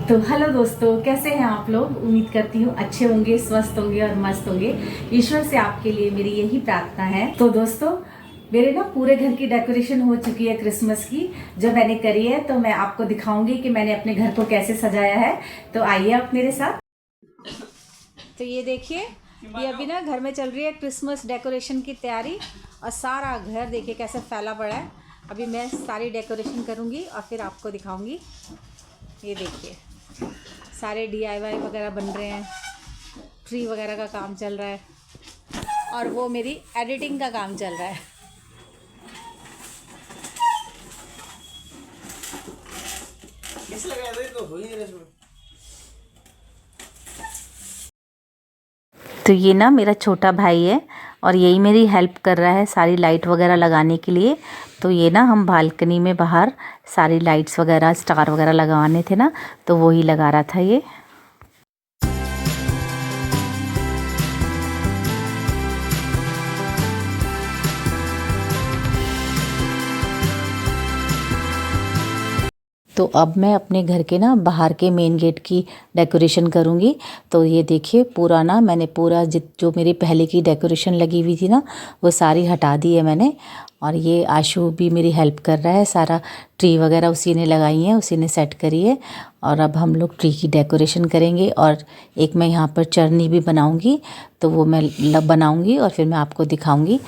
तो हेलो दोस्तों, कैसे हैं आप लोग। उम्मीद करती हूँ अच्छे होंगे, स्वस्थ होंगे और मस्त होंगे। ईश्वर से आपके लिए मेरी यही प्रार्थना है। तो दोस्तों, मेरे ना पूरे घर की डेकोरेशन हो चुकी है क्रिसमस की, जो मैंने करी है। तो मैं आपको दिखाऊंगी कि मैंने अपने घर को कैसे सजाया है। तो आइए आप मेरे साथ। तो ये देखिए, ये अभी ना घर में चल रही है क्रिसमस डेकोरेशन की तैयारी। और सारा घर देखिए कैसे फैला पड़ा है। अभी मैं सारी डेकोरेशन करूँगी और फिर आपको दिखाऊँगी। ये देखिए, सारे DIY वगैरह बन रहे हैं, ट्री वगैरह का काम चल रहा है और वो मेरी एडिटिंग का काम चल रहा है। कैसे लगा तो हो ही नहीं। तो ये ना मेरा छोटा भाई है और यही मेरी हेल्प कर रहा है सारी लाइट वगैरह लगाने के लिए। तो ये ना हम बालकनी में बाहर सारी लाइट्स वगैरह, स्टार वगैरह लगाने थे ना, तो वही लगा रहा था ये। तो अब मैं अपने घर के ना बाहर के मेन गेट की डेकोरेशन करूँगी। तो ये देखिए, पूरा ना मैंने पूरा जो मेरी पहले की डेकोरेशन लगी हुई थी ना, वो सारी हटा दी है मैंने। और ये आशु भी मेरी हेल्प कर रहा है, सारा ट्री वगैरह उसी ने लगाई है, उसी ने सेट करी है। और अब हम लोग ट्री की डेकोरेशन करेंगे। और एक मैं यहाँ पर चरनी भी बनाऊँगी, तो वो मैं बनाऊँगी और फिर मैं आपको दिखाऊँगी।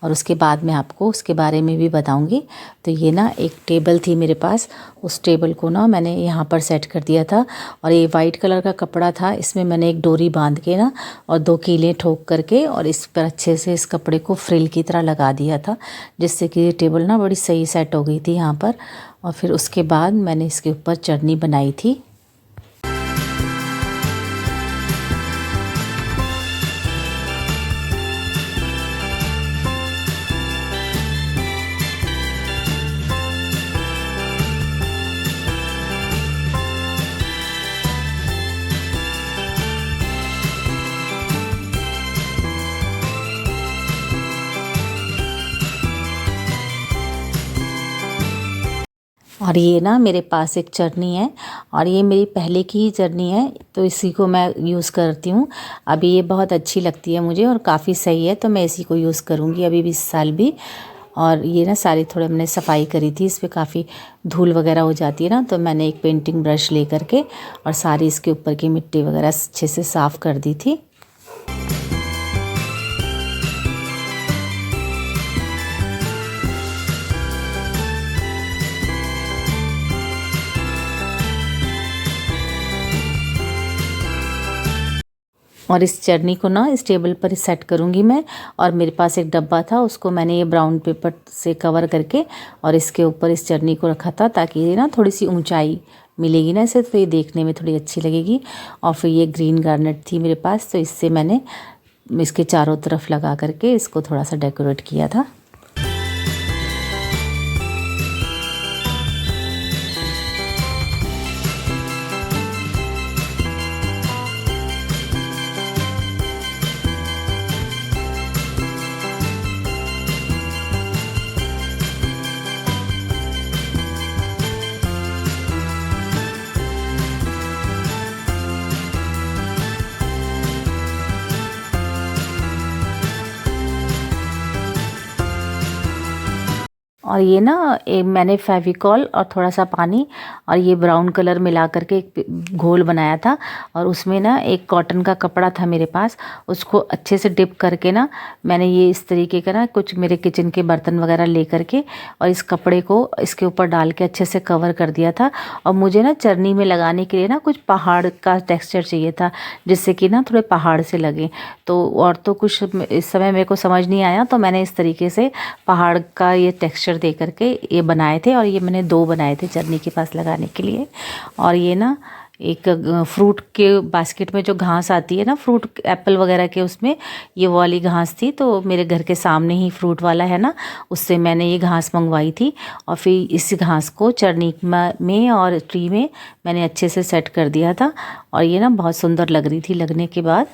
और उसके बाद मैं आपको उसके बारे में भी बताऊंगी। तो ये ना एक टेबल थी मेरे पास, उस टेबल को ना मैंने यहाँ पर सेट कर दिया था। और ये वाइट कलर का कपड़ा था, इसमें मैंने एक डोरी बांध के ना और 2 कीलें ठोक करके और इस पर अच्छे से इस कपड़े को फ्रिल की तरह लगा दिया था, जिससे कि ये टेबल ना बड़ी सही सेट हो गई थी यहाँ पर। और फिर उसके बाद मैंने इसके ऊपर चटनी बनाई थी। और ये ना मेरे पास एक चटनी है और ये मेरी पहले की ही चटनी है, तो इसी को मैं यूज़ करती हूँ। अभी ये बहुत अच्छी लगती है मुझे और काफ़ी सही है, तो मैं इसी को यूज़ करूँगी अभी 20 साल भी। और ये ना सारी थोड़ी मैंने सफाई करी थी, इस पर काफ़ी धूल वगैरह हो जाती है ना, तो मैंने एक पेंटिंग ब्रश ले करके और सारी इसके ऊपर की मिट्टी वगैरह अच्छे से साफ़ कर दी थी। और इस चटनी को ना इस टेबल पर सेट करूँगी मैं। और मेरे पास एक डब्बा था, उसको मैंने ये ब्राउन पेपर से कवर करके और इसके ऊपर इस चटनी को रखा था, ताकि ये ना थोड़ी सी ऊंचाई मिलेगी ना इसे, तो ये देखने में थोड़ी अच्छी लगेगी। और फिर ये ग्रीन गार्नेट थी मेरे पास, तो इससे मैंने इसके चारों तरफ लगा करके इसको थोड़ा सा डेकोरेट किया था। और ये ना मैंने फेविकॉल और थोड़ा सा पानी और ये ब्राउन कलर मिला करके एक घोल बनाया था। और उसमें ना एक कॉटन का कपड़ा था मेरे पास, उसको अच्छे से डिप करके ना मैंने ये इस तरीके का ना कुछ मेरे किचन के बर्तन वगैरह ले करके और इस कपड़े को इसके ऊपर डाल के अच्छे से कवर कर दिया था। और मुझे ना चरनी में लगाने के लिए ना कुछ पहाड़ का टेक्स्चर चाहिए था, जिससे कि ना थोड़े पहाड़ से लगे। तो और तो कुछ इस समय मेरे को समझ नहीं आया, तो मैंने इस तरीके से पहाड़ का ये टेक्स्चर दे करके ये बनाए थे। और ये मैंने 2 बनाए थे चटनी के पास लगाने के लिए। और ये ना एक फ्रूट के बास्केट में जो घास आती है ना, फ्रूट एप्पल वगैरह के, उसमें ये वाली घास थी। तो मेरे घर के सामने ही फ्रूट वाला है ना, उससे मैंने ये घास मंगवाई थी। और फिर इस घास को चटनी में और ट्री में मैंने अच्छे से सेट कर दिया था। और ये ना बहुत सुंदर लग रही थी लगने के बाद।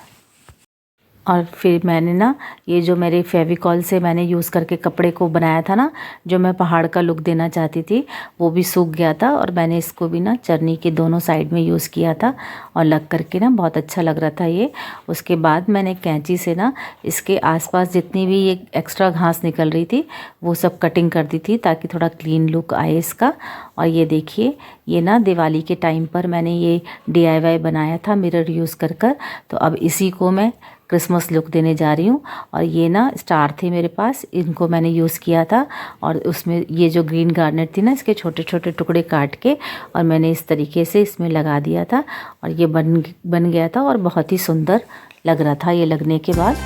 और फिर मैंने ना ये जो मेरे फेविकॉल से मैंने यूज़ करके कपड़े को बनाया था ना, जो मैं पहाड़ का लुक देना चाहती थी, वो भी सूख गया था और मैंने इसको भी ना चरनी के दोनों साइड में यूज़ किया था और लग करके ना बहुत अच्छा लग रहा था ये। उसके बाद मैंने कैंची से ना इसके आसपास जितनी भी ये एक्स्ट्रा घास निकल रही थी वो सब कटिंग कर दी थी ताकि थोड़ा क्लीन लुक आए इसका। और ये देखिए, ये ना दिवाली के टाइम पर मैंने ये DIY बनाया था मिरर यूज़ कर कर। तो अब इसी को मैं क्रिसमस लुक देने जा रही हूँ। और ये ना स्टार थे मेरे पास, इनको मैंने यूज़ किया था और उसमें ये जो ग्रीन गार्नेट थी ना, इसके छोटे छोटे टुकड़े काट के और मैंने इस तरीके से इसमें लगा दिया था और ये बन गया था और बहुत ही सुंदर लग रहा था ये लगने के बाद।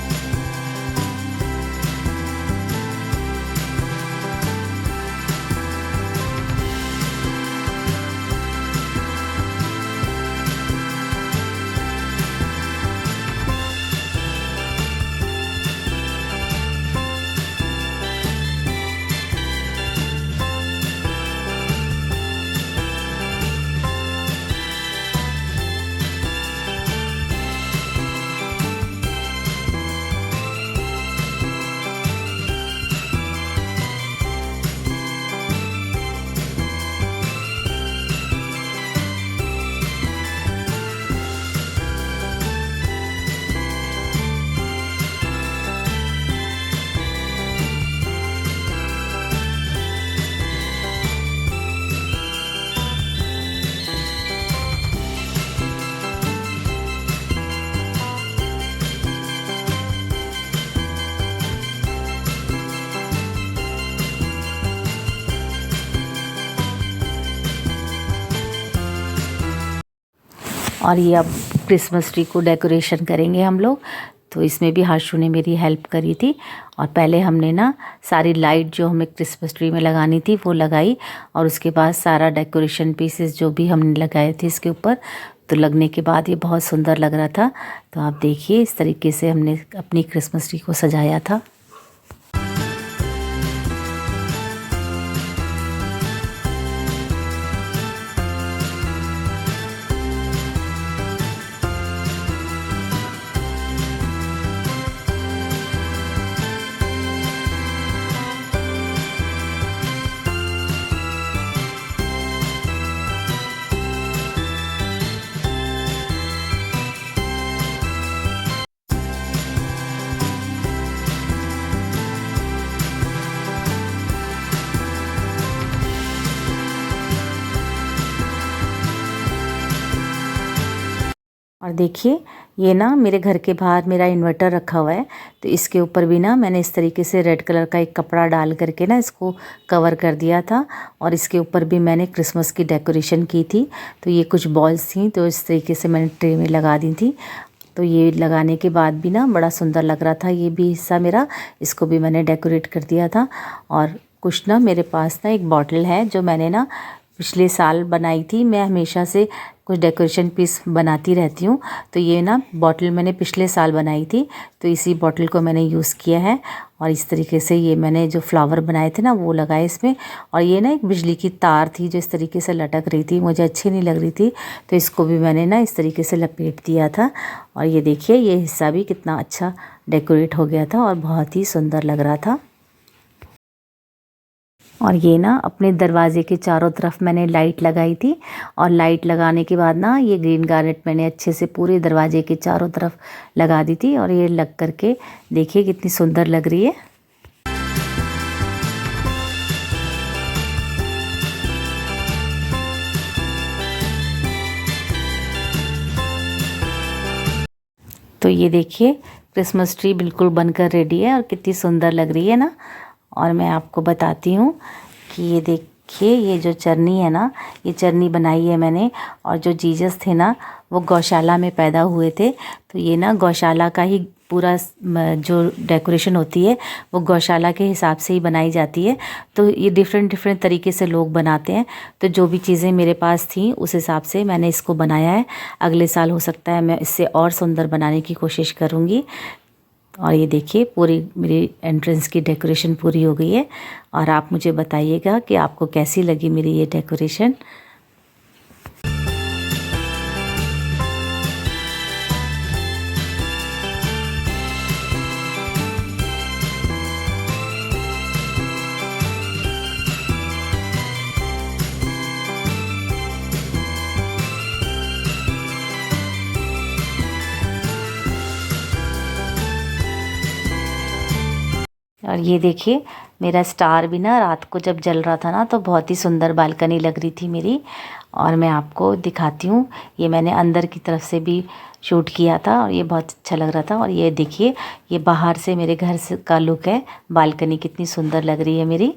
और ये अब क्रिसमस ट्री को डेकोरेशन करेंगे हम लोग। तो इसमें भी हाशू ने मेरी हेल्प करी थी और पहले हमने ना सारी लाइट जो हमें क्रिसमस ट्री में लगानी थी वो लगाई और उसके बाद सारा डेकोरेशन पीसेस जो भी हमने लगाए थे इसके ऊपर, तो लगने के बाद ये बहुत सुंदर लग रहा था। तो आप देखिए इस तरीके से हमने अपनी क्रिसमस ट्री को सजाया था। और देखिए ये ना मेरे घर के बाहर मेरा इन्वर्टर रखा हुआ है, तो इसके ऊपर भी ना मैंने इस तरीके से रेड कलर का एक कपड़ा डाल करके ना इसको कवर कर दिया था और इसके ऊपर भी मैंने क्रिसमस की डेकोरेशन की थी। तो ये कुछ बॉल्स थी तो इस तरीके से मैंने ट्रे में लगा दी थी। तो ये लगाने के बाद भी ना बड़ा सुंदर लग रहा था ये भी हिस्सा मेरा, इसको भी मैंने डेकोरेट कर दिया था। और कुछ ना मेरे पास ना एक बॉटल है जो मैंने ना पिछले साल बनाई थी। मैं हमेशा से कुछ डेकोरेशन पीस बनाती रहती हूँ, तो ये ना बॉटल मैंने पिछले साल बनाई थी, तो इसी बॉटल को मैंने यूज़ किया है। और इस तरीके से ये मैंने जो फ्लावर बनाए थे ना वो लगाए इसमें। और ये ना एक बिजली की तार थी जो इस तरीके से लटक रही थी, मुझे अच्छी नहीं लग रही थी, तो इसको भी मैंने ना इस तरीके से लपेट दिया था। और ये देखिए ये हिस्सा भी कितना अच्छा डेकोरेट हो गया था और बहुत ही सुंदर लग रहा था। और ये ना अपने दरवाज़े के चारों तरफ मैंने लाइट लगाई थी और लाइट लगाने के बाद ना ये ग्रीन गार्नेट मैंने अच्छे से पूरे दरवाजे के चारों तरफ लगा दी थी और ये लग करके देखिए कितनी सुंदर लग रही है। तो ये देखिए क्रिसमस ट्री बिल्कुल बनकर रेडी है और कितनी सुंदर लग रही है ना। और मैं आपको बताती हूँ कि ये देखिए ये जो चरनी है ना, ये चरनी बनाई है मैंने। और जो जीसस थे ना वो गौशाला में पैदा हुए थे, तो ये ना गौशाला का ही पूरा जो डेकोरेशन होती है वो गौशाला के हिसाब से ही बनाई जाती है। तो ये डिफरेंट तरीके से लोग बनाते हैं, तो जो भी चीज़ें मेरे पास थी उस हिसाब से मैंने इसको बनाया है। अगले साल हो सकता है मैं इससे और सुंदर बनाने की कोशिश करूँगी। और ये देखिए पूरी मेरी एंट्रेंस की डेकोरेशन पूरी हो गई है और आप मुझे बताइएगा कि आपको कैसी लगी मेरी ये डेकोरेशन। और ये देखिए मेरा स्टार भी ना रात को जब जल रहा था ना तो बहुत ही सुंदर बालकनी लग रही थी मेरी। और मैं आपको दिखाती हूँ, ये मैंने अंदर की तरफ से भी शूट किया था और ये बहुत अच्छा लग रहा था। और ये देखिए ये बाहर से मेरे घर से का लुक है, बालकनी कितनी सुंदर लग रही है मेरी।